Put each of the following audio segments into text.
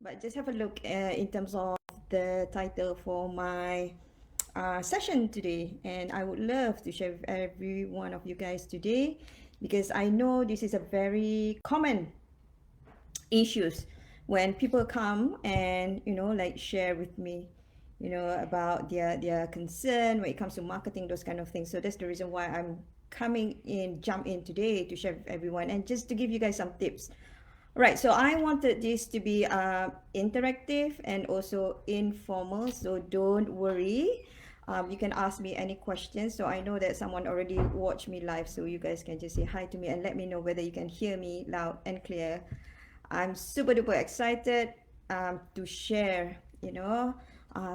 But just have a look in terms of the title for my session today, and I would love to share with every one of you guys today because I know this is a very common issues when people come and like share with me about their concern when it comes to marketing, those kind of things. So that's the reason why I'm jump in today to share with everyone and just to give you guys some tips. Right, so I wanted this to be interactive and also informal, so don't worry. You can ask me any questions. So I know that someone already watched me live, so you guys can just say hi to me and let me know whether you can hear me loud and clear. I'm super duper excited to share,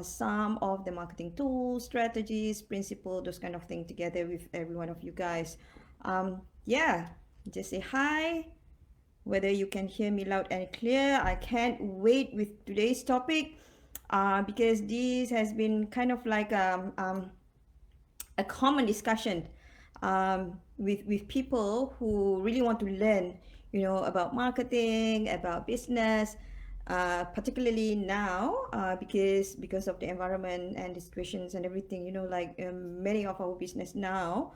some of the marketing tools, strategies, principles, those kind of things together with every one of you guys. Yeah, just say hi, whether you can hear me loud and clear. I can't wait with today's topic because this has been kind of like a common discussion with people who really want to learn, about marketing, about business, particularly now because of the environment and the situations and everything. Many of our business now,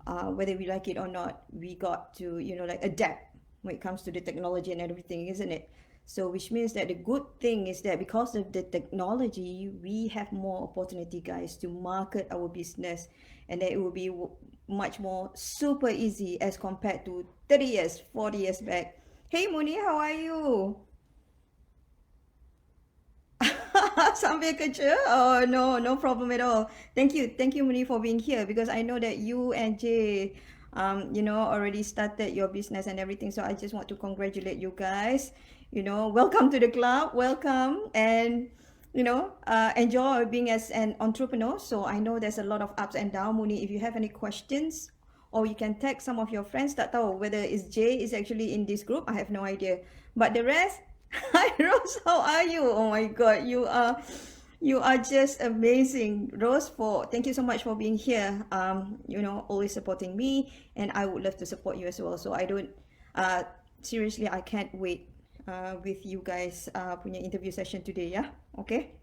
whether we like it or not, we got to like adapt when it comes to the technology and everything, isn't it? So which means that the good thing is that because of the technology, we have more opportunity, guys, to market our business, and that it will be much more super easy as compared to 30 years, 40 years back. Hey Muni, how are you? Sambil kerja? Oh no, no problem at all. Thank you Muni for being here because I know that you and Jay, already started your business and everything. So I just want to congratulate you guys. Welcome to the club. Welcome and enjoy being as an entrepreneur. So I know there's a lot of ups and downs, Muni. If you have any questions, or you can tag some of your friends. Tak tahu whether is Jay is actually in this group. I have no idea. But the rest, hi Rose, how are you? Oh my God, you are just amazing, Rose. Thank you so much for being here. Always supporting me, and I would love to support you as well. So I don't, seriously, I can't wait with you guys punya interview session today. Yeah, okay.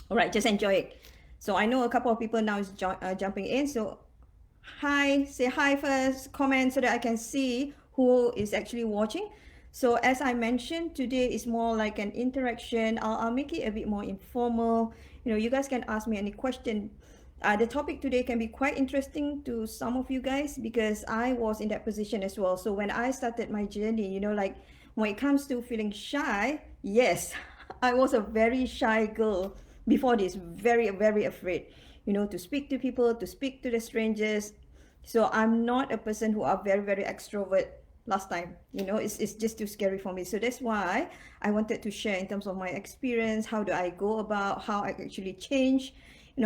All right, just enjoy it. So I know a couple of people now is jumping in. So hi, say hi first, comment so that I can see who is actually watching. So as I mentioned, today is more like an interaction. I'll make it a bit more informal. You guys can ask me any question. The topic today can be quite interesting to some of you guys because I was in that position as well. So when I started my journey, like when it comes to feeling shy, yes, I was a very shy girl before this, very, very afraid, to speak to people, to speak to the strangers. So I'm not a person who are very, very extrovert last time. It's just too scary for me. So that's why I wanted to share in terms of my experience, how do I go about, how I actually change,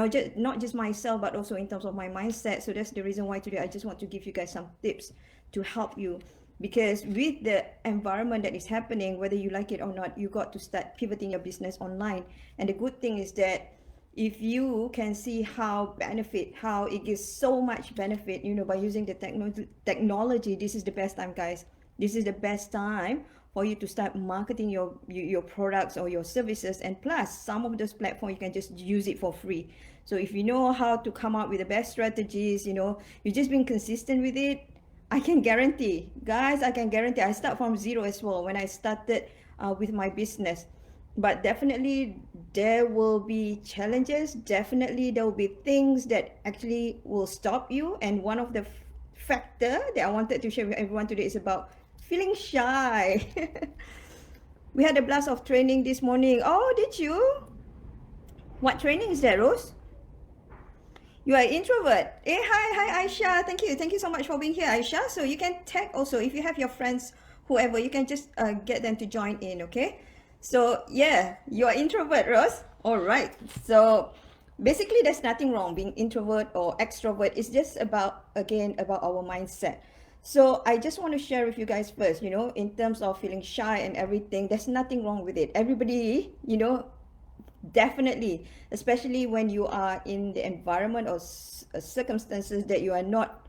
just not just myself, but also in terms of my mindset. So that's the reason why today I just want to give you guys some tips to help you. Because with the environment that is happening, whether you like it or not, you got to start pivoting your business online. And the good thing is that if you can see how it gives so much benefit, by using the technology, this is the best time, guys. This is the best time for you to start marketing your products or your services. And plus, some of those platforms, you can just use it for free. So if you know how to come up with the best strategies, you've just been consistent with it, I can guarantee, guys, I start from zero as well when I started with my business. But definitely there will be challenges. Definitely there will be things that actually will stop you. And one of the factor that I wanted to share with everyone today is about feeling shy. We had a blast of training this morning. Oh, did you? What training is that, Rose? You are introvert. Hey, hi, Aisha. Thank you so much for being here, Aisha. So you can tag also if you have your friends, whoever, you can just get them to join in, okay? So yeah, you are introvert, Rose. All right. So basically, there's nothing wrong being introvert or extrovert. It's just about our mindset. So I just want to share with you guys first, in terms of feeling shy and everything, there's nothing wrong with it. Everybody, definitely, especially when you are in the environment or circumstances that you are not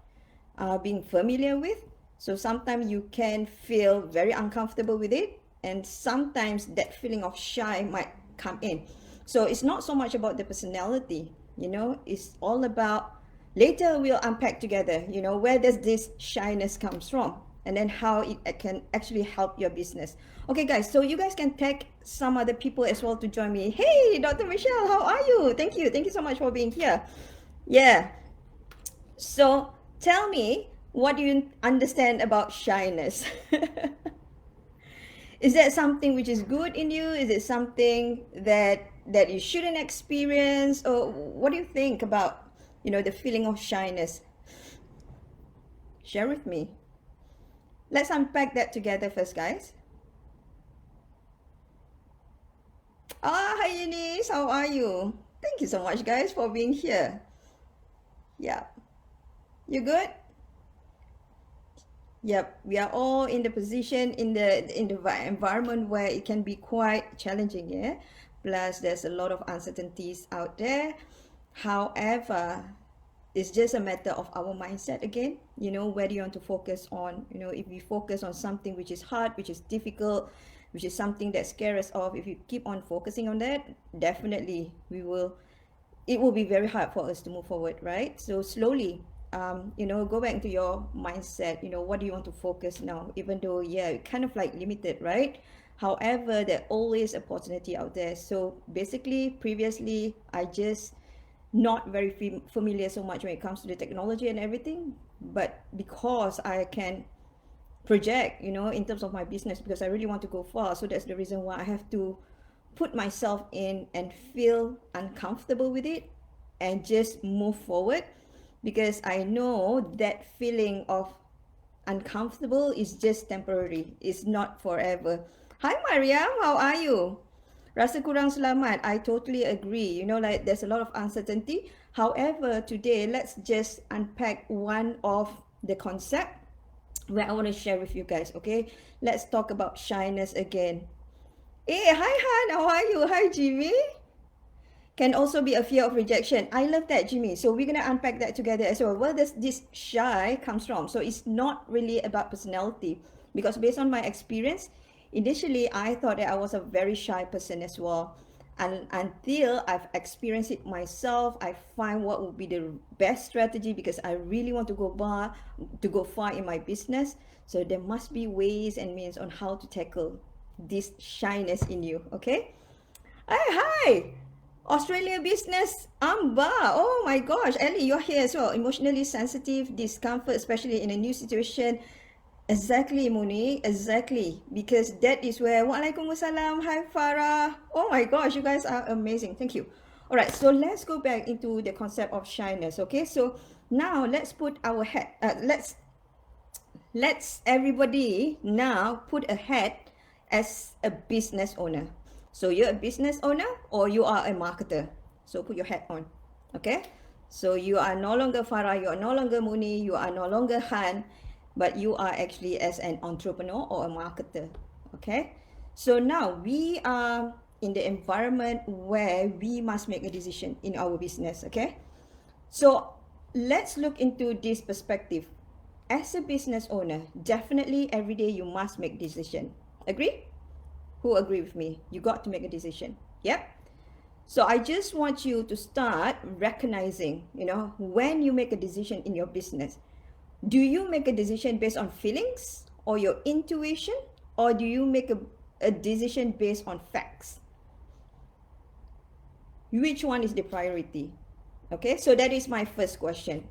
being familiar with. So sometimes you can feel very uncomfortable with it. and sometimes that feeling of shy might come in. So it's not so much about the personality, it's all about, later we'll unpack together, where does this shyness comes from, and then how it can actually help your business. Okay, guys, so you guys can tag some other people as well to join me. Hey, Dr. Michelle, how are you? Thank you so much for being here. Yeah, so tell me, what do you understand about shyness? Is that something which is good in you? Is it something that you shouldn't experience? Or what do you think about, the feeling of shyness? Share with me. Let's unpack that together first, guys. Hi Eunice, how are you? Thank you so much, guys, for being here. Yeah. You good? Yep, we are all in the position in the environment where it can be quite challenging, yeah. Plus, there's a lot of uncertainties out there. However, it's just a matter of our mindset again. Where do you want to focus on? If we focus on something which is hard, which is difficult, which is something that scares us off, if you keep on focusing on that, definitely it will be very hard for us to move forward, right? So slowly, go back to your mindset. What do you want to focus now? Even though, yeah, kind of like limited, right? However, there's always opportunity out there. So basically, previously, I just not very familiar so much when it comes to the technology and everything. But because I can project, in terms of my business, because I really want to go far. So that's the reason why I have to put myself in and feel uncomfortable with it and just move forward, because I know that feeling of uncomfortable is just temporary. It's not forever. Hi Mariam, how are you? Rasa kurang selamat. I totally agree. Like there's a lot of uncertainty. However, today let's just unpack one of the concept where I want to share with you guys. Okay, let's talk about shyness again. Hey, hi Han, how are you? Hi Jimmy. Can also be a fear of rejection. I love that, Jimmy. So we're gonna unpack that together as well. Where does this shy comes from? So it's not really about personality, because based on my experience, initially I thought that I was a very shy person as well. And until I've experienced it myself, I find what would be the best strategy, because I really want to go far in my business. So there must be ways and means on how to tackle this shyness in you. Okay. Hi. Australia business, Amba. Oh my gosh, Ellie, you're here as well. Emotionally sensitive, discomfort, especially in a new situation. Exactly, Muni. Exactly. Because that is where. Waalaikumsalam. Hi, Farah. Oh my gosh, you guys are amazing. Thank you. All right, so let's go back into the concept of shyness. Okay, so now let's put our head. Let's everybody now put a hat as a business owner. So you're a business owner or you are a marketer. So put your hat on. Okay. So you are no longer Farah, you are no longer Muni, you are no longer Han, but you are actually as an entrepreneur or a marketer. Okay. So now we are in the environment where we must make a decision in our business. Okay. So let's look into this perspective. As a business owner, definitely every day you must make decision. Agree? Who agree with me? You got to make a decision. Yep. So I just want you to start recognizing, when you make a decision in your business, do you make a decision based on feelings or your intuition, or do you make a decision based on facts? Which one is the priority? Okay, so that is my first question.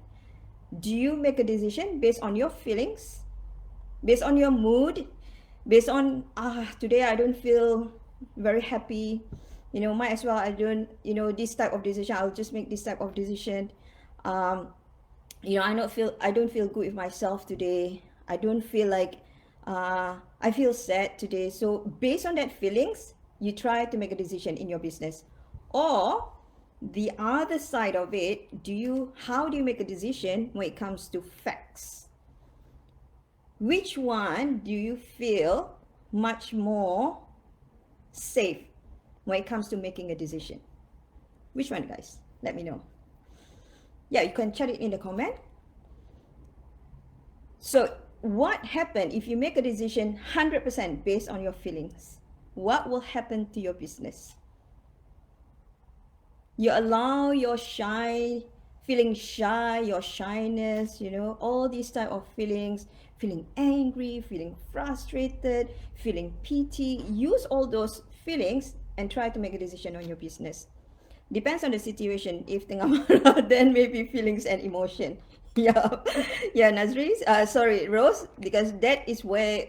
Do you make a decision based on your feelings, based on your mood, based on today I don't feel very happy, might as well I don't, this type of decision, I'll just make this type of decision. I don't feel good with myself today. I don't feel like I feel sad today. So based on that feelings, you try to make a decision in your business. Or the other side of it, how do you make a decision when it comes to facts? Which one do you feel much more safe when it comes to making a decision? Which one, guys? Let me know. Yeah, you can chat it in the comment. So what happen if you make a decision 100% based on your feelings? What will happen to your business? You allow your feeling shy, your shyness, all these type of feelings, feeling angry, feeling frustrated, feeling pity. Use all those feelings and try to make a decision on your business. Depends on the situation. If tengah marah, then maybe feelings and emotion. Yeah, yeah, Nazri. Sorry, Rose, because that is where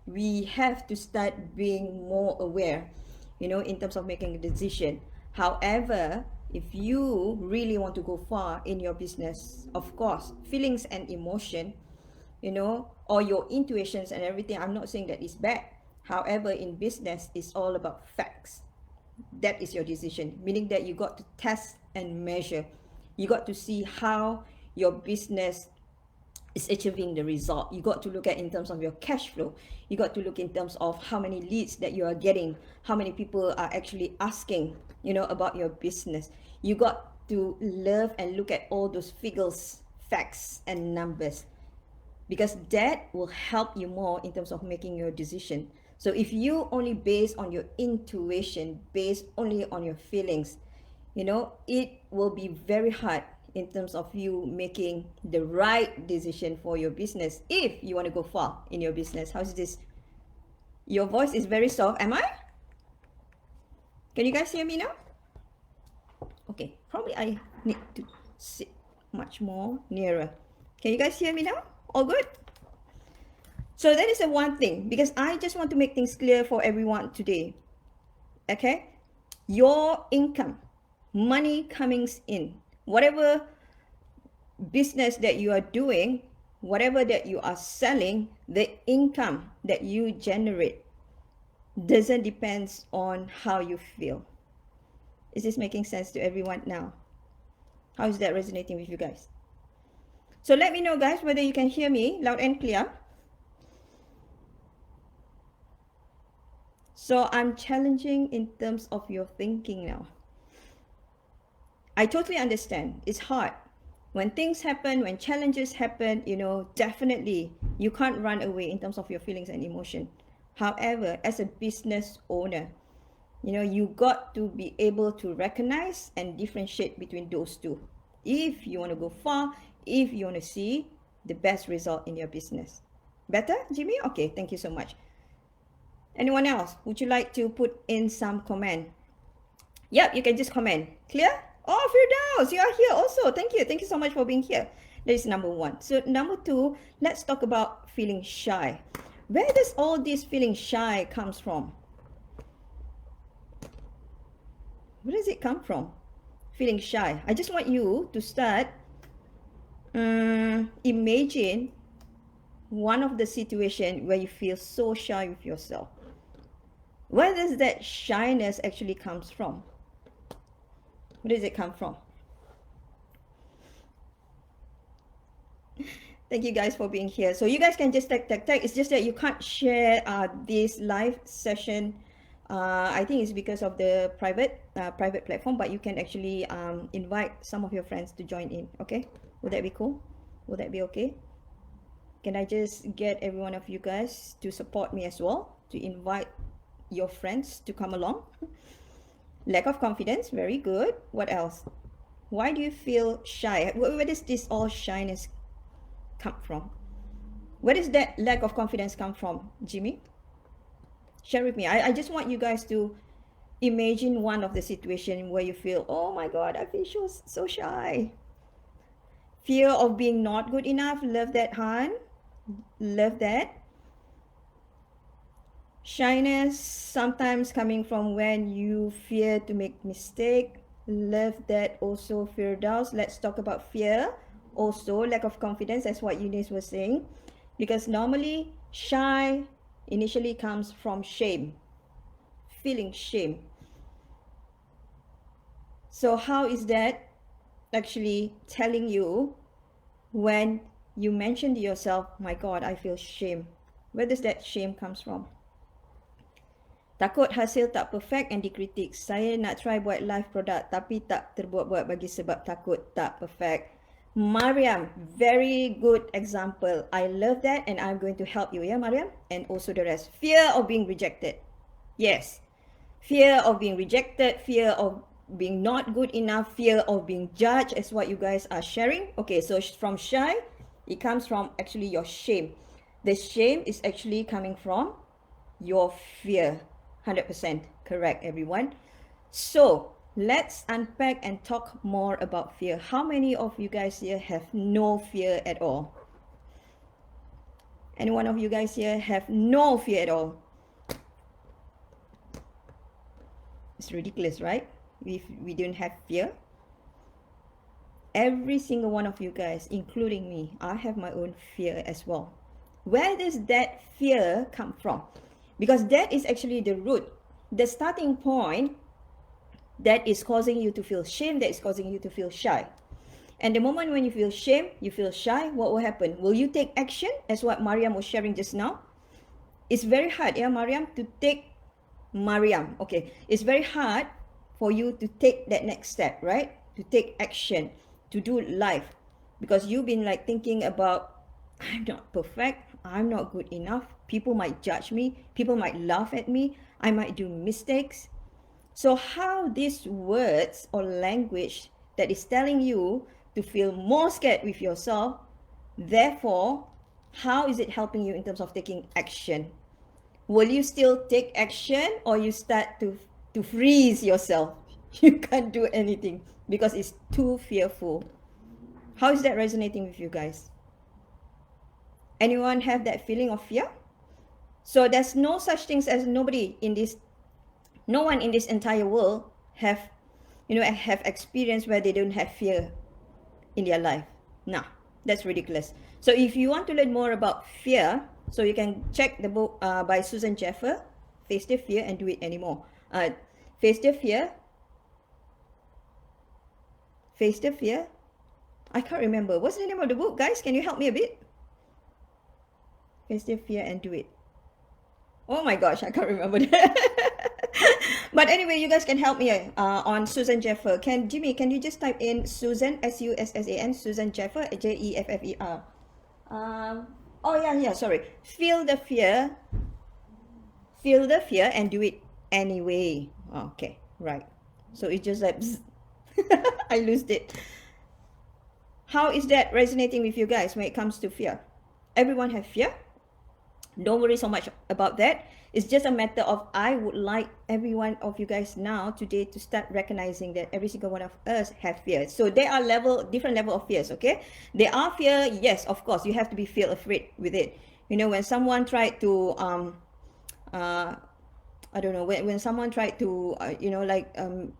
we have to start being more aware, in terms of making a decision. However, if you really want to go far in your business, of course, feelings and emotion, or your intuitions and everything, I'm not saying that it's bad. However, in business, it's all about facts. That is your decision, meaning that you got to test and measure. You got to see how your business is achieving the result. You got to look at in terms of your cash flow. You got to look in terms of how many leads that you are getting, how many people are actually asking, about your business. You got to love and look at all those figures, facts and numbers, because that will help you more in terms of making your decision. So if you only base on your intuition, based only on your feelings, it will be very hard in terms of you making the right decision for your business if you want to go far in your business. How's this? Your voice is very soft. Am I? Can you guys hear me now? Okay, probably I need to sit much more nearer. Can you guys hear me now? All good? So that is the one thing, because I just want to make things clear for everyone today. Okay? Your income, money coming in, whatever business that you are doing, whatever that you are selling, the income that you generate doesn't depend on how you feel. Is this making sense to everyone now? How is that resonating with you guys? So let me know, guys, whether you can hear me loud and clear. So I'm challenging in terms of your thinking now. I totally understand. It's hard. When things happen, when challenges happen, definitely you can't run away in terms of your feelings and emotion. However, as a business owner, you got to be able to recognize and differentiate between those two. If you want to go far, if you want to see the best result in your business. Better, Jimmy? Okay, thank you so much. Anyone else? Would you like to put in some comment? Yep, you can just comment. Clear? Oh, Firdaus, you are here also. Thank you. Thank you so much for being here. That is number one. So number two, let's talk about feeling shy. Where does all this feeling shy comes from? Where does it come from? Feeling shy. I just want you to start imagine one of the situation where you feel so shy with yourself. Where does that shyness actually comes from? Where does it come from? Thank you guys for being here. So you guys can just tag. It's just that you can't share this live session. I think it's because of the private platform, but you can actually invite some of your friends to join in. Okay, would that be cool? Would that be okay? Can I just get every one of you guys to support me as well, to invite your friends to come along? Lack of confidence, very good. What else? Why do you feel shy? Where does this all shyness come from? Where does that lack of confidence come from, Jimmy? Share with me. I just want you guys to imagine one of the situation where you feel, oh my God, I feel so shy. Fear of being not good enough. Love that, Han. Love that. Shyness sometimes coming from when you fear to make mistake. Love that also, Firdaus. Let's talk about fear. Also, lack of confidence, as what Eunice was saying. Because normally, shy initially comes from shame. Feeling shame. So how is that actually telling you when you mention to yourself, my God, I feel shame? Where does that shame comes from? Takut hasil tak perfect and dikritik. Saya nak try buat live product tapi tak terbuat-buat bagi sebab takut tak perfect. Mariam, very good example. I love that, and I'm going to help you, yeah, Mariam? And also the rest. Fear of being rejected. Yes. Fear of being rejected, fear of being not good enough, fear of being judged is what you guys are sharing. Okay, so from shy, it comes from actually your shame. The shame is actually coming from your fear. 100% correct, everyone. So let's unpack and talk more about fear. How many of you guys here have no fear at all? Any one of you guys here have no fear at all? It's ridiculous, right? If we don't have fear. Every single one of you guys, including me, I have my own fear as well. Where does that fear come from? Because that is actually the root, the starting point that is causing you to feel shame, that is causing you to feel shy. And the moment when you feel shame, you feel shy, what will happen? Will you take action, as what Mariam was sharing just now? It's very hard, yeah, Mariam, to take Mariam. Okay, it's very hard for you to take that next step, right? To take action, to do life, because you've been like thinking about, I'm not perfect, I'm not good enough, people might judge me, people might laugh at me, I might do mistakes. So how these words or language that is telling you to feel more scared with yourself, therefore, how is it helping you in terms of taking action? Will you still take action, or you start to freeze yourself? You can't do anything because it's too fearful. How is that resonating with you guys? Anyone have that feeling of fear? So there's no such things as no one in this entire world have experience where they don't have fear in their life. Nah, that's ridiculous. So if you want to learn more about fear, so you can check the book by Susan Jeffer, Face the Fear and Do It Anymore. Face the Fear. Face the Fear. I can't remember. What's the name of the book, guys? Can you help me a bit? Face the Fear and Do It. Oh my gosh, I can't remember that. But anyway, you guys can help me on Susan Jeffer. Jimmy, can you just type in Susan, Sussan, Susan Jeffer, Jeffer. Oh yeah, sorry. Feel the fear and do it anyway. Okay, right. So it's just like, I lost it. How is that resonating with you guys when it comes to fear? Everyone have fear? Don't worry so much about that. It's just a matter of, I would like every one of you guys now today to start recognizing that every single one of us have fears. So there are different level of fears, okay? There are fear, yes, of course, you have to feel afraid with it. You know, when someone tried to, I don't know, when someone tried to,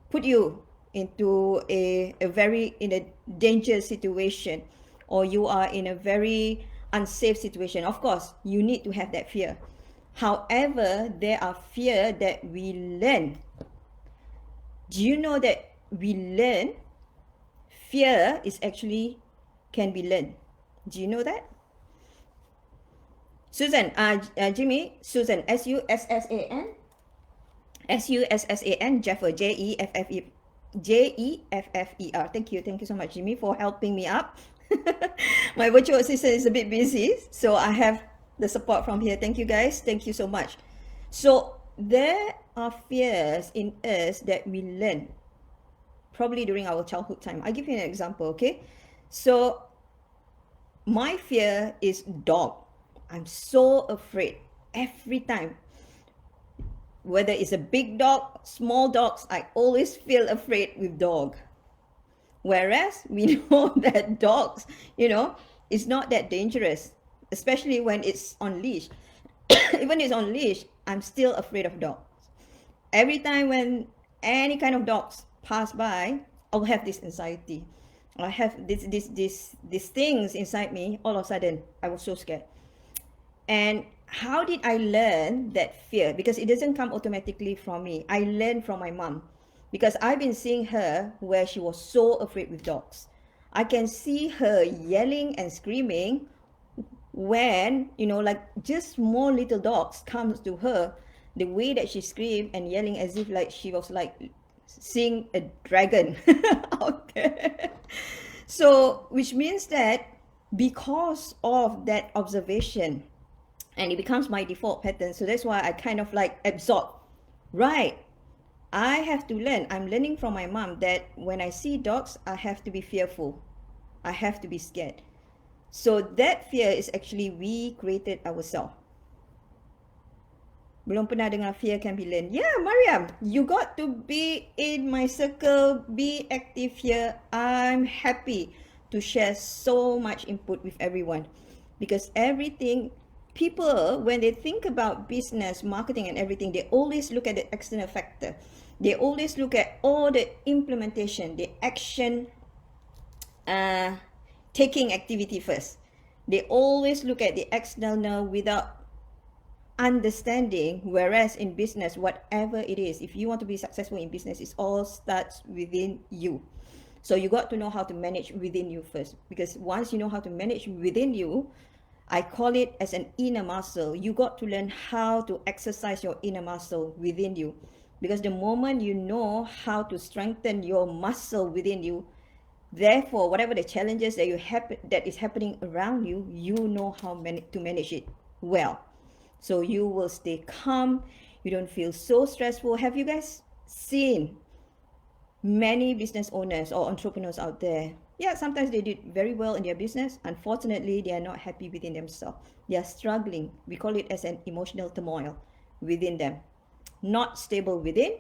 put you into a dangerous situation, or you are in a very unsafe situation, of course you need to have that fear. However, there are fear that we learn. Do you know that we learn? Fear is actually can be learned. Do you know that? Susan, Jimmy, Susan, Sussan, Jeffer, Jeffer. Thank you so much, Jimmy, for helping me up. My virtual assistant is a bit busy, so I have the support from here. Thank you guys. Thank you so much. So there are fears in us that we learn probably during our childhood time. I'll give you an example, okay? So my fear is dog. I'm so afraid every time. Whether it's a big dog, small dogs, I always feel afraid with dog. Whereas we know that dogs, it's not that dangerous, especially when it's on leash. Even it's on leash, I'm still afraid of dogs. Every time when any kind of dogs pass by, I'll have this anxiety. I have these things inside me. All of a sudden, I was so scared. And how did I learn that fear? Because it doesn't come automatically from me. I learned from my mom. Because I've been seeing her where she was so afraid with dogs. I can see her yelling and screaming when, like just small little dogs comes to her. The way that she screamed and yelling as if like she was like seeing a dragon out there. So, which means that because of that observation, and it becomes my default pattern. So that's why I kind of like absorb. Right. I have to learn. I'm learning from my mom that when I see dogs, I have to be fearful. I have to be scared. So that fear is actually we created ourselves. Belum pernah dengar fear can be learned. Yeah, Mariam, you got to be in my circle, be active here. I'm happy to share so much input with everyone because everything, people, when they think about business, marketing, and everything, they always look at the external factor. They always look at all the implementation, the action, taking activity first. They always look at the external without understanding, whereas in business, whatever it is, if you want to be successful in business, it all starts within you. So you got to know how to manage within you first, because once you know how to manage within you, I call it as an inner muscle. You got to learn how to exercise your inner muscle within you, because the moment you know how to strengthen your muscle within you, therefore whatever the challenges that that is happening around you, you know how to manage it well. So you will stay calm. You don't feel so stressful. Have you guys seen many business owners or entrepreneurs out there? Yeah, sometimes they did very well in their business. Unfortunately, they are not happy within themselves. They are struggling. We call it as an emotional turmoil within them. Not stable within,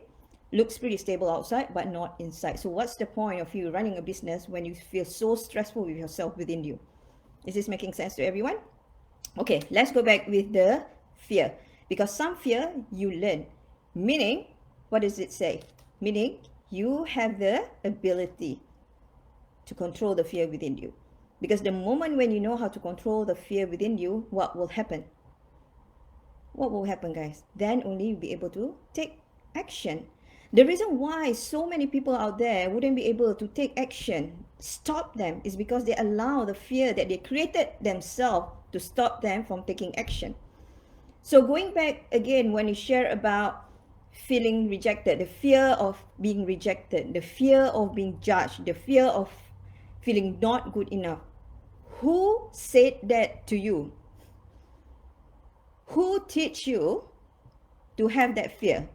looks pretty stable outside, but not inside. So what's the point of you running a business when you feel so stressful with yourself within you? Is this making sense to everyone? Okay, let's go back with the fear, because some fear you learn, meaning what does it say? Meaning you have the ability to control the fear within you, because the moment when you know how to control the fear within you, what will happen? What will happen, guys? Then only you'll be able to take action. The reason why so many people out there wouldn't be able to take action, stop them, is because they allow the fear that they created themselves to stop them from taking action. So going back again, when you share about feeling rejected, the fear of being rejected, the fear of being judged, the fear of feeling not good enough, who said that to you? Who teach you to have that fear?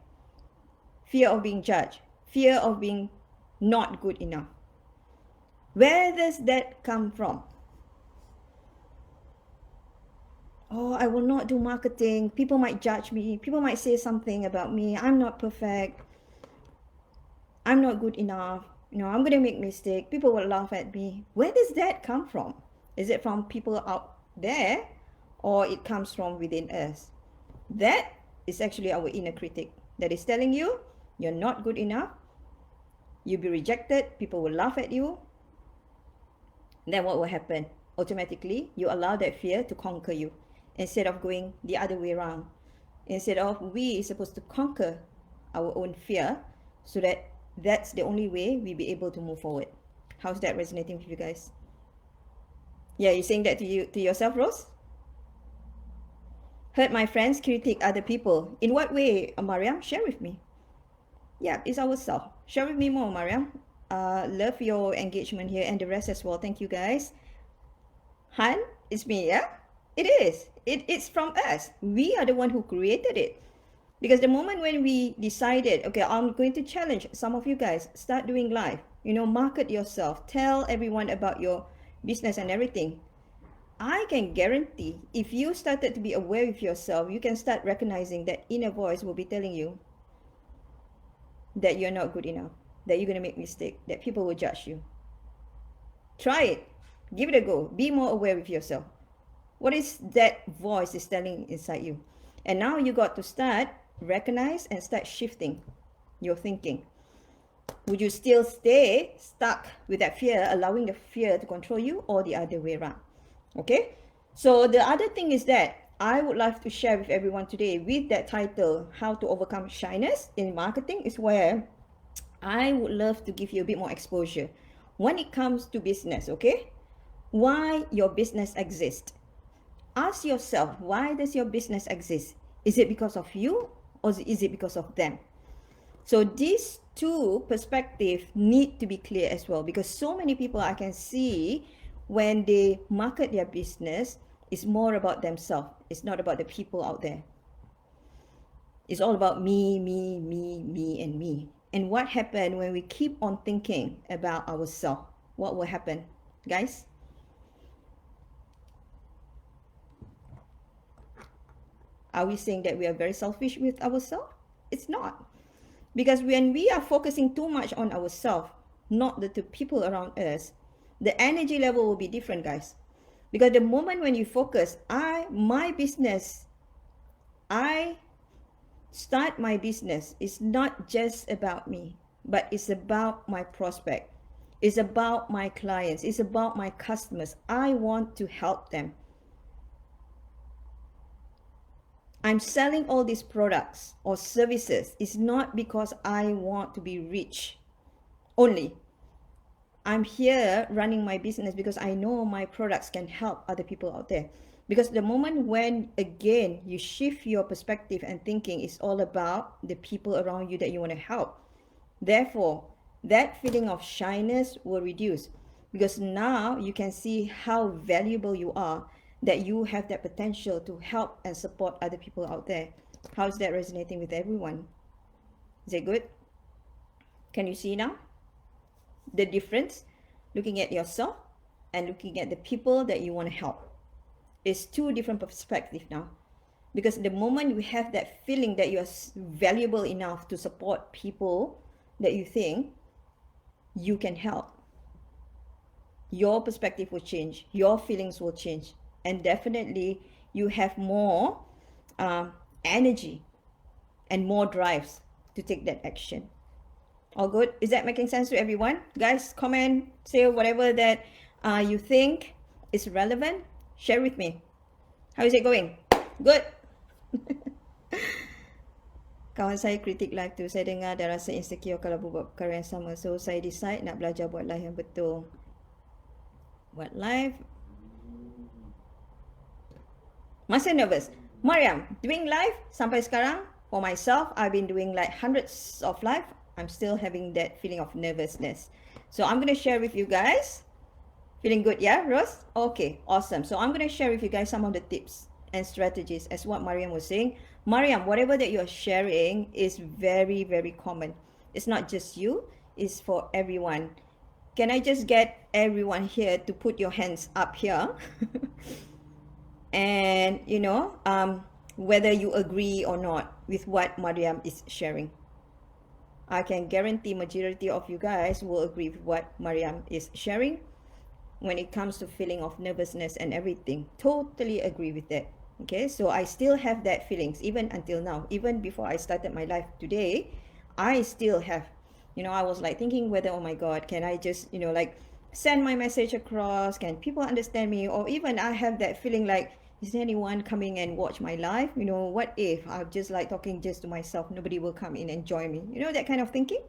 Fear of being judged, fear of being not good enough. Where does that come from? Oh, I will not do marketing. People might judge me. People might say something about me. I'm not perfect. I'm not good enough. I'm going to make mistake. People will laugh at me. Where does that come from? Is it from people out there, or it comes from within us? That is actually our inner critic that is telling you you're not good enough. You'll be rejected. People will laugh at you. Then what will happen? Automatically, you allow that fear to conquer you instead of going the other way around. Instead of we supposed to conquer our own fear, so that's the only way we be able to move forward. How's that resonating with you guys? Yeah, you're saying that to yourself, Rose? Hurt my friends, critique other people. In what way, Mariam? Share with me. Yeah, it's ourselves. Share with me more, Mariam. Love your engagement here and the rest as well. Thank you, guys. Han, it's me, yeah? It is. It's from us. We are the one who created it. Because the moment when we decided, okay, I'm going to challenge some of you guys, start doing live, market yourself, tell everyone about your business and everything. I can guarantee if you started to be aware of yourself, you can start recognizing that inner voice will be telling you that you're not good enough, that you're going to make mistake, that people will judge you. Try it. Give it a go. Be more aware of yourself. What is that voice is telling inside you? And now you got to start recognize and start shifting your thinking. Would you still stay stuck with that fear, allowing the fear to control you, or the other way around? Okay, so the other thing is that I would like to share with everyone today with that title, How to Overcome Shyness in Marketing, is where I would love to give you a bit more exposure when it comes to business, okay? Why your business exists. Ask yourself, why does your business exist? Is it because of you, or is it because of them? So these two perspectives need to be clear as well, because so many people I can see when they market their business, it's more about themselves. It's not about the people out there. It's all about me, me, me, me, and me. And what happened when we keep on thinking about ourselves? What will happen, guys? Are we saying that we are very selfish with ourselves? It's not. Because when we are focusing too much on ourselves, not the people around us, the energy level will be different, guys. Because the moment when you focus, my business, I start my business, is not just about me, but it's about my prospect. It's about my clients. It's about my customers. I want to help them. I'm selling all these products or services. It's not because I want to be rich only. I'm here running my business because I know my products can help other people out there. Because the moment when, again, you shift your perspective and thinking, it's all about the people around you that you want to help. Therefore, that feeling of shyness will reduce, because now you can see how valuable you are, that you have that potential to help and support other people out there. How's that resonating with everyone? Is it good? Can you see now the difference? Looking at yourself and looking at the people that you want to help. It's two different perspectives now. Because the moment you have that feeling that you are valuable enough to support people that you think you can help, your perspective will change, your feelings will change, and definitely you have more energy and more drives to take that action. All good? Is that making sense to everyone? Guys, comment, say whatever that you think is relevant. Share with me. How is it going? Good. Kawan saya kritik live tu. Saya dengar dan rasa insecure kalau buat perkara yang sama. So, saya decide nak belajar buat live yang betul. Buat live. Masih nervous. Mariam, doing live sampai sekarang, for myself, I've been doing like hundreds of live. I'm still having that feeling of nervousness. So, I'm going to share with you guys. Feeling good, yeah, Rose? Okay, awesome. So, I'm going to share with you guys some of the tips and strategies as what Mariam was saying. Mariam, whatever that you're sharing is very, very common. It's not just you, it's for everyone. Can I just get everyone here to put your hands up here? And, you know, whether you agree or not with what Mariam is sharing. I can guarantee majority of you guys will agree with what Mariam is sharing when it comes to feeling of nervousness and everything. Totally agree with that. Okay, so I still have that feelings even until now. Even before I started my life today, I still have, you know, I was like thinking whether, oh my God, can I just, you know, like send my message across? Can people understand me? Or even I have that feeling like, is there anyone coming and watch my live? You know, what if I'm just like talking just to myself, nobody will come in and join me? You know, that kind of thinking?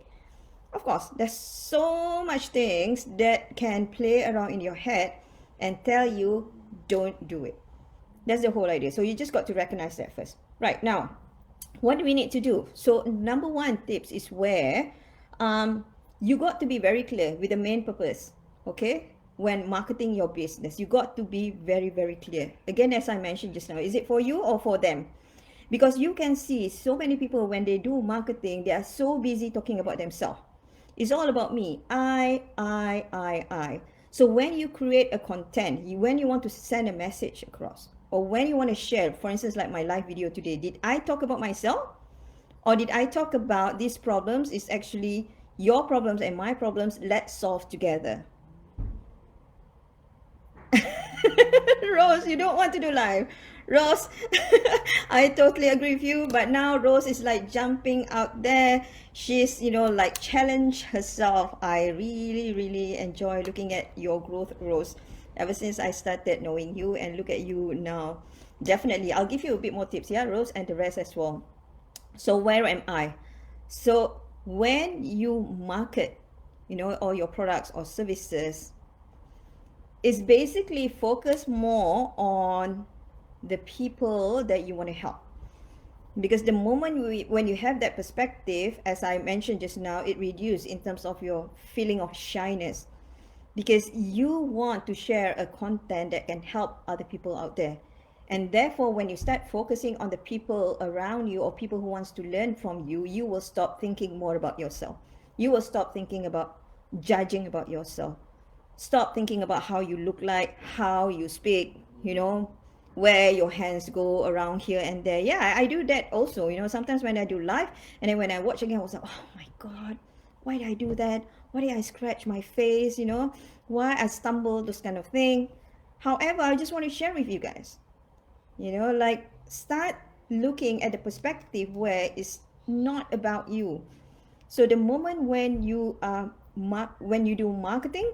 Of course, there's so much things that can play around in your head and tell you, don't do it. That's the whole idea. So you just got to recognize that first. Right, now, what do we need to do? So number one tips is where you got to be very clear with the main purpose, okay? When marketing your business, you got to be very, very clear. Again, as I mentioned just now, is it for you or for them? Because you can see so many people when they do marketing, they are so busy talking about themselves. It's all about me. I. So when you create a content, when you want to send a message across, or when you want to share, for instance, like my live video today, did I talk about myself? Or did I talk about these problems is actually your problems and my problems, let's solve together? Rose, you don't want to do live. Rose, I totally agree with you, but now Rose is like jumping out there. She's, you know, like challenge herself. I really, really enjoy looking at your growth, Rose, ever since I started knowing you, and look at you now. Definitely, I'll give you a bit more tips, yeah, Rose, and the rest as well. So where am I? So when you market, you know, all your products or services, it's basically focus more on the people that you want to help. Because the moment when you have that perspective, as I mentioned just now, it reduces in terms of your feeling of shyness, because you want to share a content that can help other people out there. And therefore, when you start focusing on the people around you or people who wants to learn from you, you will stop thinking more about yourself. You will stop thinking about judging about yourself. Stop thinking about how you look like, how you speak, where your hands go around here and there. Yeah, I do that also. Sometimes when I do live and then when I watch again, I was like, oh my God, why did I do that? Why did I scratch my face? Why I stumble, those kind of thing. However, I just want to share with you guys, like start looking at the perspective where it's not about you. So the moment when you when you do marketing,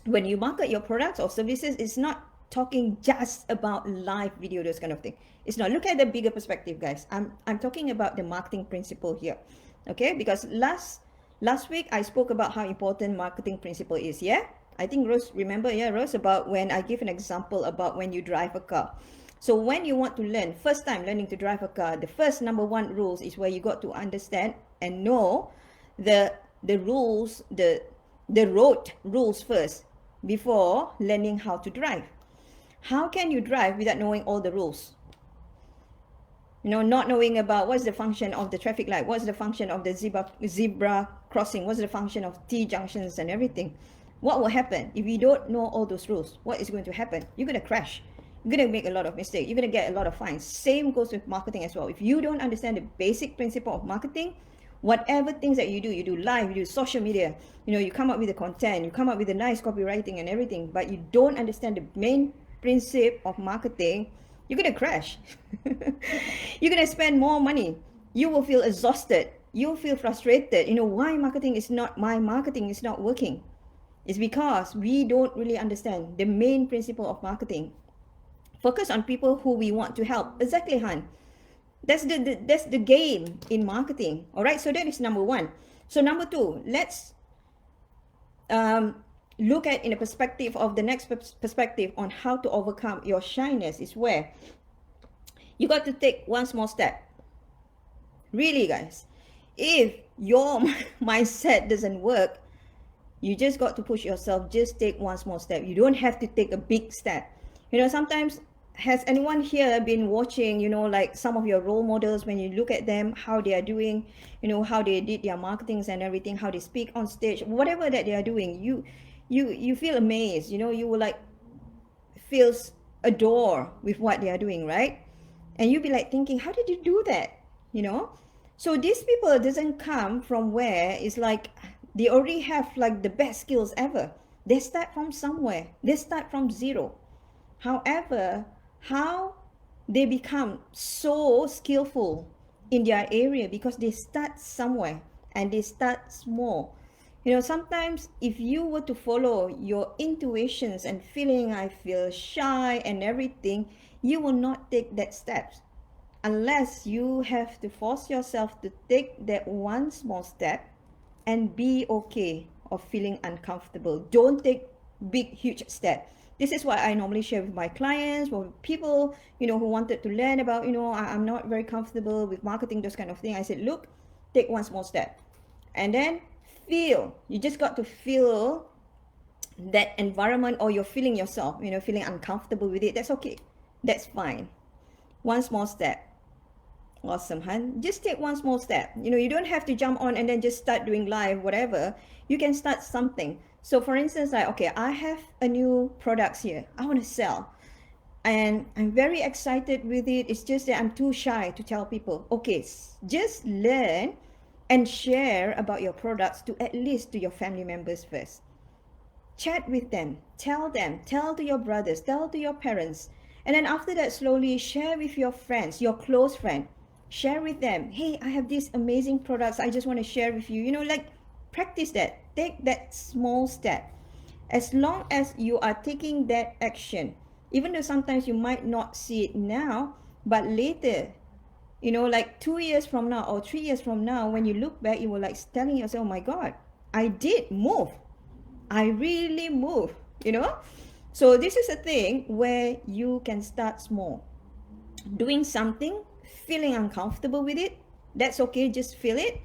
when you market your products or services, it's not talking just about live video, those kind of thing. It's not. Look at the bigger perspective, guys. I'm talking about the marketing principle here, okay? Because last week I spoke about how important marketing principle is. Yeah, I think Rose remember. Yeah, Rose, about when I give an example about when you drive a car. So when you want to learn, first time learning to drive a car, the first number one rules is where you got to understand and know the rules, the road rules first before learning how to drive. How can you drive without knowing all the rules? Not knowing about what's the function of the traffic light, what's the function of the zebra crossing, what's the function of T junctions and everything. What will happen if you don't know all those rules? What is going to happen? You're going to crash. You're going to make a lot of mistakes. You're going to get a lot of fines. Same goes with marketing as well. If you don't understand the basic principle of marketing, whatever things that you do live, you do social media, you come up with the content, you come up with the nice copywriting and everything, but you don't understand the main principle of marketing, you're going to crash. You're going to spend more money. You will feel exhausted. You'll feel frustrated. Why my marketing is not working? It's because we don't really understand the main principle of marketing. Focus on people who we want to help. Exactly, Han. That's the game in marketing. All right, so that is number one. So number two, let's look at in a perspective of the next perspective on how to overcome your shyness, is where you got to take one small step. Really, guys, if your mindset doesn't work, you just got to push yourself. Just take one small step. You don't have to take a big step. Sometimes, has anyone here been watching, like some of your role models, when you look at them, how they are doing, how they did their marketings and everything, how they speak on stage, whatever that they are doing, you feel amazed, you will like feels adore with what they are doing, right? And you'll be like thinking, how did you do that? So these people doesn't come from where it's like they already have like the best skills ever. They start from somewhere. They start from zero. However, how they become so skillful in their area, because they start somewhere and they start small. Sometimes if you were to follow your intuitions and feeling, I feel shy and everything, you will not take that steps unless you have to force yourself to take that one small step and be okay of feeling uncomfortable. Don't take big, huge step. This is what I normally share with my clients, with people, who wanted to learn about, I'm not very comfortable with marketing, those kind of thing. I said, look, take one small step. And then feel. You just got to feel that environment, or you're feeling yourself, feeling uncomfortable with it. That's okay. That's fine. One small step. Awesome, hun. Just take one small step. You don't have to jump on and then just start doing live, whatever. You can start something. So for instance, like, okay, I have a new products here. I want to sell. And I'm very excited with it. It's just that I'm too shy to tell people. Okay, just learn and share about your products to at least to your family members first. Chat with them, tell to your brothers, tell to your parents. And then after that, slowly share with your friends, your close friend. Share with them, hey, I have these amazing products. I just want to share with you. Like practice that. Take that small step. As long as you are taking that action, even though sometimes you might not see it now, but later, like 2 years from now or 3 years from now, when you look back, you will like telling yourself, oh my God, I did move. I really move, So this is a thing where you can start small. Doing something, feeling uncomfortable with it, that's okay, just feel it.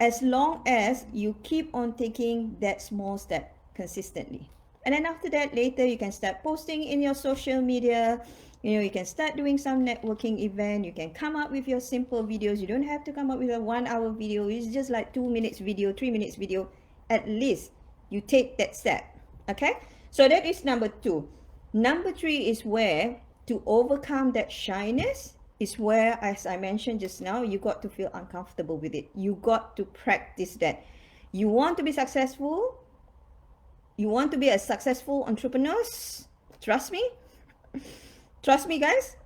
As long as you keep on taking that small step consistently. And then after that, later you can start posting in your social media. You can start doing some networking event. You can come up with your simple videos. You don't have to come up with a 1 hour video. It's just like 2 minutes video, 3 minutes video. At least you take that step. Okay, so that is number 2. Number 3 is where to overcome that shyness is where, as I mentioned just now, you got to feel uncomfortable with it. You got to practice that. You want to be successful. You want to be a successful entrepreneur. Trust me. Trust me, guys.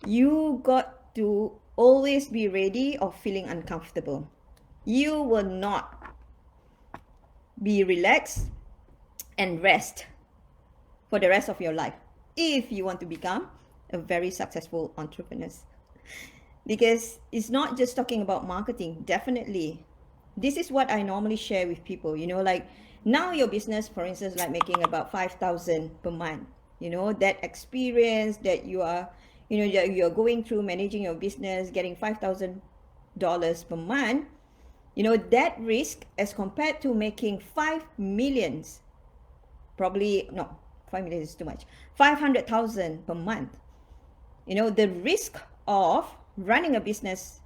You got to always be ready of feeling uncomfortable. You will not be relaxed and rest for the rest of your life if you want to become a very successful entrepreneur. Because it's not just talking about marketing. Definitely, this is what I normally share with people. Like now your business, for instance, like making about 5,000 per month. That experience that you are, that you're going through managing your business, getting $5,000 per month. That risk as compared to making 5 millions, probably no, 5 million is too much. 500,000 per month. The risk of running a business,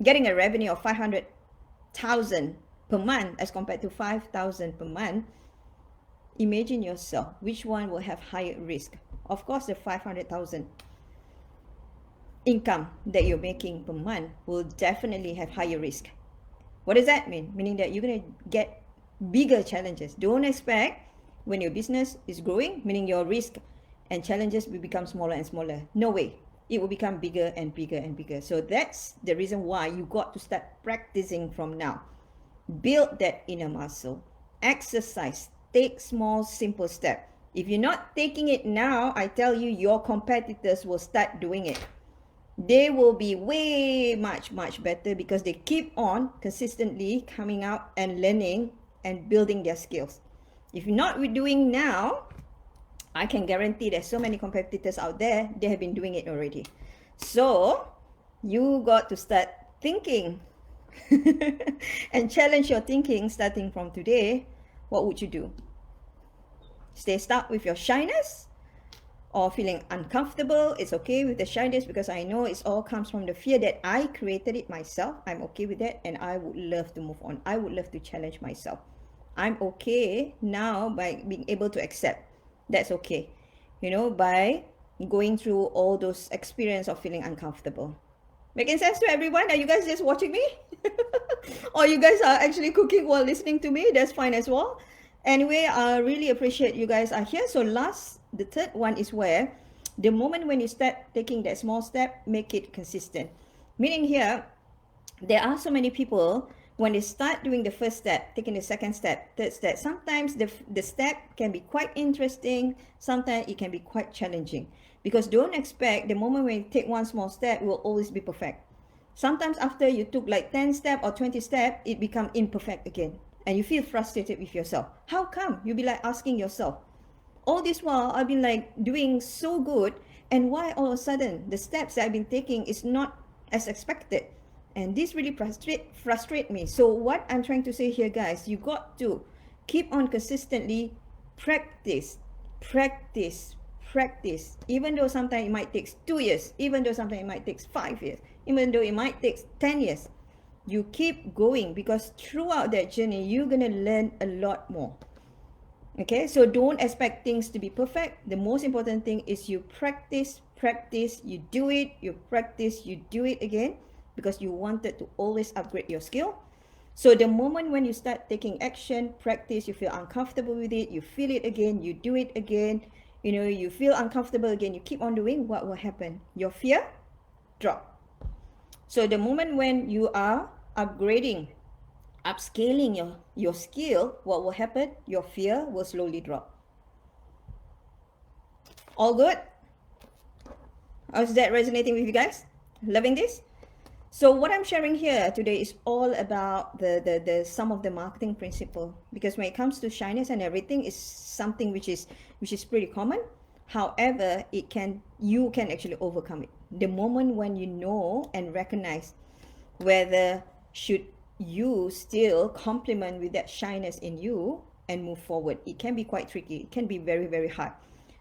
getting a revenue of 500,000 per month as compared to 5,000 per month. Imagine yourself, which one will have higher risk? Of course, the 500,000 income that you're making per month will definitely have higher risk. What does that mean? Meaning that you're going to get bigger challenges. Don't expect when your business is growing, meaning your risk and challenges will become smaller and smaller. No way. It will become bigger and bigger and bigger. So that's the reason why you got to start practicing from now. Build that inner muscle. Exercise. Take small, simple steps. If you're not taking it now, I tell you, your competitors will start doing it. They will be way much better because they keep on consistently coming out and learning and building their skills. If you're not doing now, I can guarantee there's so many competitors out there, they have been doing it already. So you got to start thinking and challenge your thinking starting from today. What would you do? Stay stuck with your shyness or feeling uncomfortable? It's okay with the shyness because I know it all comes from the fear that I created it myself. I'm okay with that and I would love to move on. I would love to challenge myself. I'm okay now by being able to accept that's okay, by going through all those experience of feeling uncomfortable. Making sense to everyone? Are you guys just watching me? Or you guys are actually cooking while listening to me? That's fine as well. Anyway, I really appreciate you guys are here. So the third one is where the moment when you start taking that small step, make it consistent. Meaning here, there are so many people, when they start doing the first step, taking the second step, third step, sometimes the step can be quite interesting. Sometimes it can be quite challenging. Because don't expect the moment when you take one small step, it will always be perfect. Sometimes after you took like 10 steps or 20 steps, it becomes imperfect again. And you feel frustrated with yourself. How come? You'll be like asking yourself, all this while I've been like doing so good, and why all of a sudden the steps that I've been taking is not as expected? And this really frustrate me. So what I'm trying to say here, guys, you got to keep on consistently practice. Even though sometimes it might take 2 years, even though sometimes it might take 5 years, even though it might take 10 years, you keep going because throughout that journey, you're going to learn a lot more. Okay, so don't expect things to be perfect. The most important thing is you practice, you do it, you practice, you do it again, because you wanted to always upgrade your skill. So the moment when you start taking action, practice, you feel uncomfortable with it, you feel it again, you do it again, you feel uncomfortable again, you keep on doing, what will happen? Your fear drop. So the moment when you are upgrading, upscaling your skill, what will happen? Your fear will slowly drop. All good? How's that resonating with you guys? Loving this? So what I'm sharing here today is all about the some of the marketing principle, because when it comes to shyness and everything, is something which is pretty common. However, you can actually overcome it. The moment when you know and recognize whether should you still complement with that shyness in you and move forward. It can be quite tricky. It can be very, very hard.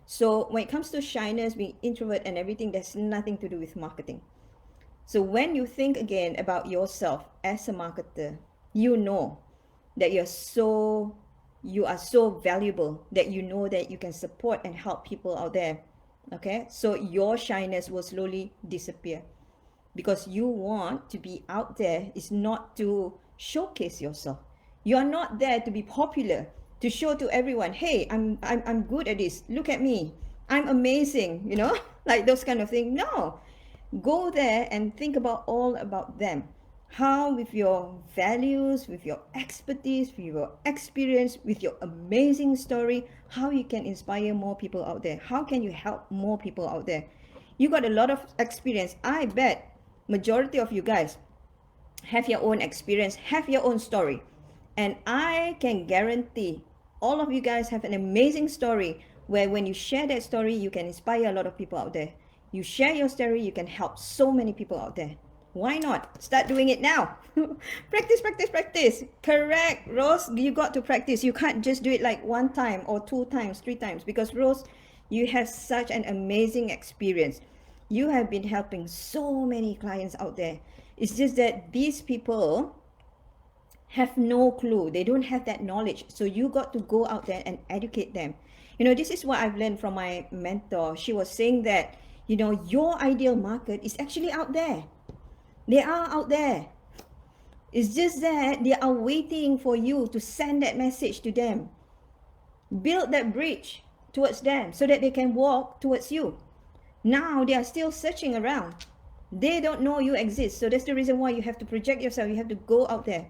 So when it comes to shyness, being introvert and everything, there's nothing to do with marketing. So when you think again about yourself as a marketer, you know that you are so valuable, that you know that you can support and help people out there. Okay, so your shyness will slowly disappear because you want to be out there. Is not to showcase yourself. You're not there to be popular, to show to everyone, hey, I'm good at this, look at me, I'm amazing, like those kind of things. No, go there and think about all about them. How, with your values, with your expertise, with your experience, with your amazing story, how you can inspire more people out there. How can you help more people out there? You got a lot of experience. I bet majority of you guys have your own experience, have your own story. And I can guarantee all of you guys have an amazing story where when you share that story, you can inspire a lot of people out there. You share your story, you can help so many people out there. Why not? Start doing it now. Practice, practice, practice. Correct, Rose. You got to practice. You can't just do it like one time or two times, three times. Because, Rose, you have such an amazing experience. You have been helping so many clients out there. It's just that these people have no clue. They don't have that knowledge. So you got to go out there and educate them. This is what I've learned from my mentor. She was saying that, your ideal market is actually out there. They are out there. It's just that they are waiting for you to send that message to them. Build that bridge towards them so that they can walk towards you. Now they are still searching around. They don't know you exist. So that's the reason why you have to project yourself. You have to go out there.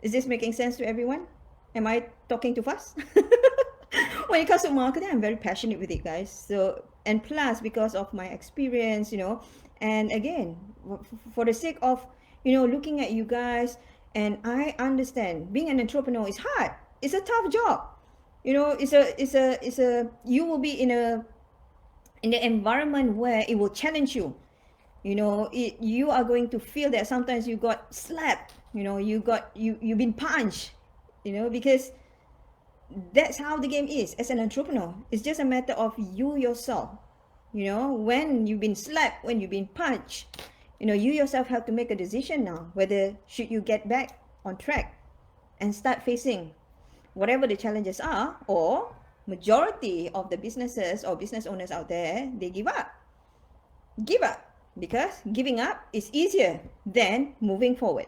Is this making sense to everyone? Am I talking too fast? When it comes to marketing, I'm very passionate with it, guys. So, and plus because of my experience, and again, for the sake of, looking at you guys, and I understand being an entrepreneur is hard. It's a tough job. You will be in an environment where it will challenge you. You are going to feel that sometimes you got slapped, you've been punched, because that's how the game is as an entrepreneur. It's just a matter of you yourself, when you've been slapped, when you've been punched, you yourself have to make a decision now whether should you get back on track and start facing whatever the challenges are, or majority of the businesses or business owners out there, they give up because giving up is easier than moving forward.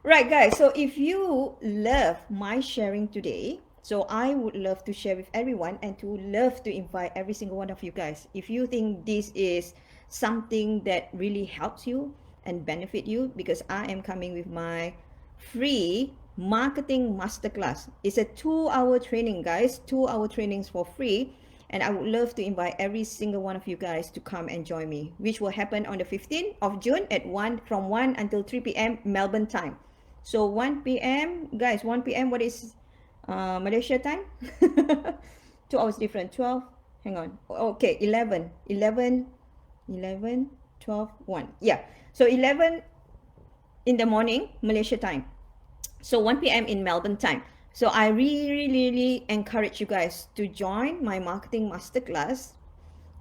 Right, guys, so if you love my sharing today, so I would love to share with everyone and to love to invite every single one of you guys. If you think this is something that really helps you and benefit you, because I am coming with my free marketing masterclass. It's a 2-hour training, guys, 2-hour trainings for free. And I would love to invite every single one of you guys to come and join me, which will happen on the 15th of June at from 1 until 3 p.m. Melbourne time. So 1 p.m., guys, 1 p.m., what is Malaysia time? 2 hours different. 12, hang on. Okay, 11, 12, 1. Yeah, so 11 in the morning, Malaysia time. So 1 p.m. in Melbourne time. So I really, really encourage you guys to join my marketing masterclass.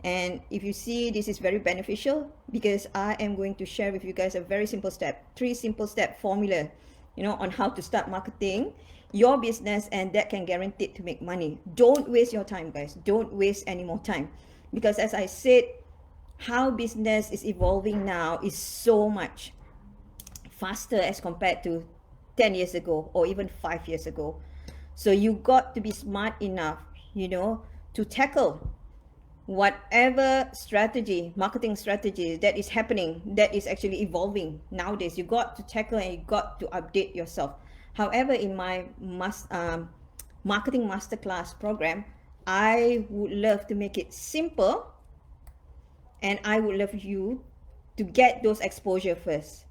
And if you see, this is very beneficial because I am going to share with you guys a very simple step, 3 simple step formula, on how to start marketing your business, and that can guarantee to make money. Don't waste your time, guys. Don't waste any more time, because as I said, how business is evolving now is so much faster as compared to 10 years ago or even 5 years ago. So you got to be smart enough, to tackle whatever strategy, marketing strategy that is happening, that is actually evolving nowadays. You got to tackle and you got to update yourself. However, in my marketing masterclass program, I would love to make it simple, and I would love you to get those exposure first.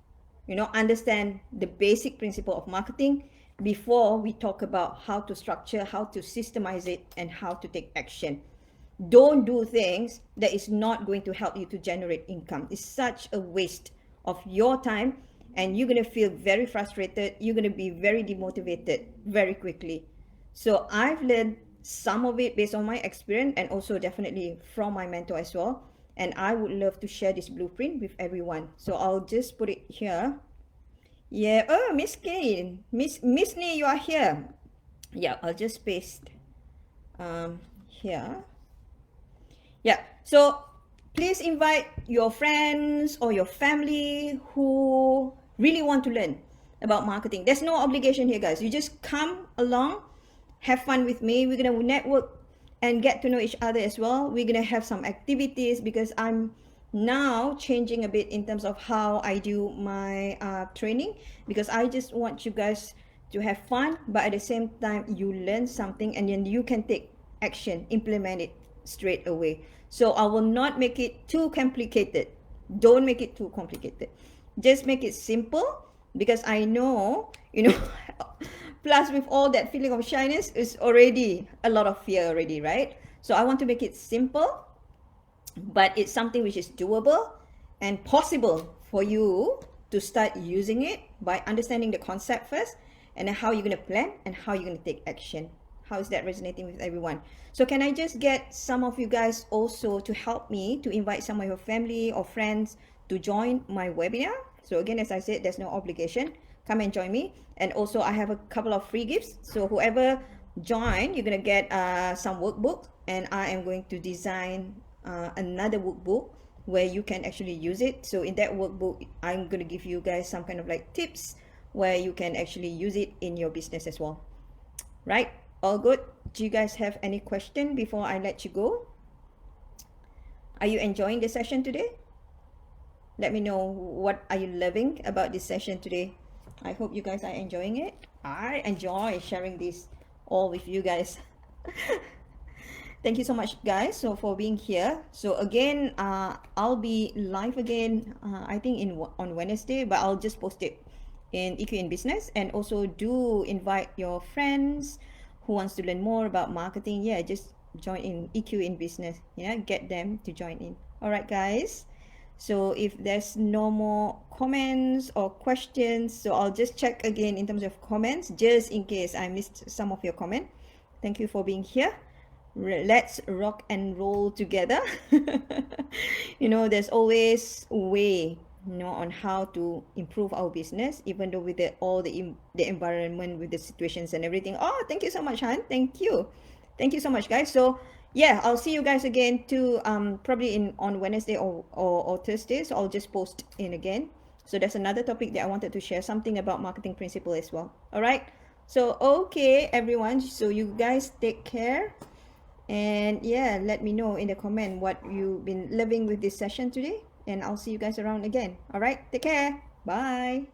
Understand the basic principle of marketing before we talk about how to structure, how to systemize it, and how to take action. Don't do things that is not going to help you to generate income. It's such a waste of your time, and you're going to feel very frustrated. You're going to be very demotivated very quickly. So I've learned some of it based on my experience, and also definitely from my mentor as well. And I would love to share this blueprint with everyone. So I'll just put it here. Yeah. Oh, Miss Kane, Miss Nee, you are here. Yeah, I'll just paste here. Yeah. So please invite your friends or your family who really want to learn about marketing. There's no obligation here, guys. You just come along, have fun with me. We're going to network and get to know each other as well. We're going to have some activities because I'm now changing a bit in terms of how I do my training, because I just want you guys to have fun, but at the same time you learn something and then you can take action, implement it straight away. So I will not make it too complicated. Don't make it too complicated. Just make it simple, because I know, plus with all that feeling of shyness is already a lot of fear already, right? So I want to make it simple, but it's something which is doable and possible for you to start using it by understanding the concept first, and then how you're going to plan and how you're going to take action. How is that resonating with everyone? So can I just get some of you guys also to help me to invite some of your family or friends to join my webinar? So again, as I said, there's no obligation. Come and join me. And also I have a couple of free gifts. So whoever join, you're going to get some workbook, and I am going to design another workbook where you can actually use it. So in that workbook, I'm going to give you guys some kind of like tips where you can actually use it in your business as well. Right? All good? Do you guys have any question before I let you go? Are you enjoying the session today? Let me know, what are you loving about this session today? I hope you guys are enjoying it. I enjoy sharing this all with you guys. Thank you so much, guys, so for being here. So again, I'll be live again, I think on Wednesday, but I'll just post it in EQ in Business. And also do invite your friends who wants to learn more about marketing. Yeah, just join in EQ in Business. Yeah, get them to join in. All right, guys. So if there's no more comments or questions, so I'll just check again in terms of comments, just in case I missed some of your comment. Thank you for being here. Let's rock and roll together. There's always a way, on how to improve our business, even though with the environment, with the situations and everything. Oh, thank you so much, Han. Thank you so much, guys. So yeah, I'll see you guys again too, probably on Wednesday or Thursday. So I'll just post in again. So that's another topic that I wanted to share, something about marketing principle as well. All right. So okay, everyone, so you guys take care. And yeah, let me know in the comment what you've been loving with this session today. And I'll see you guys around again. All right, take care. Bye.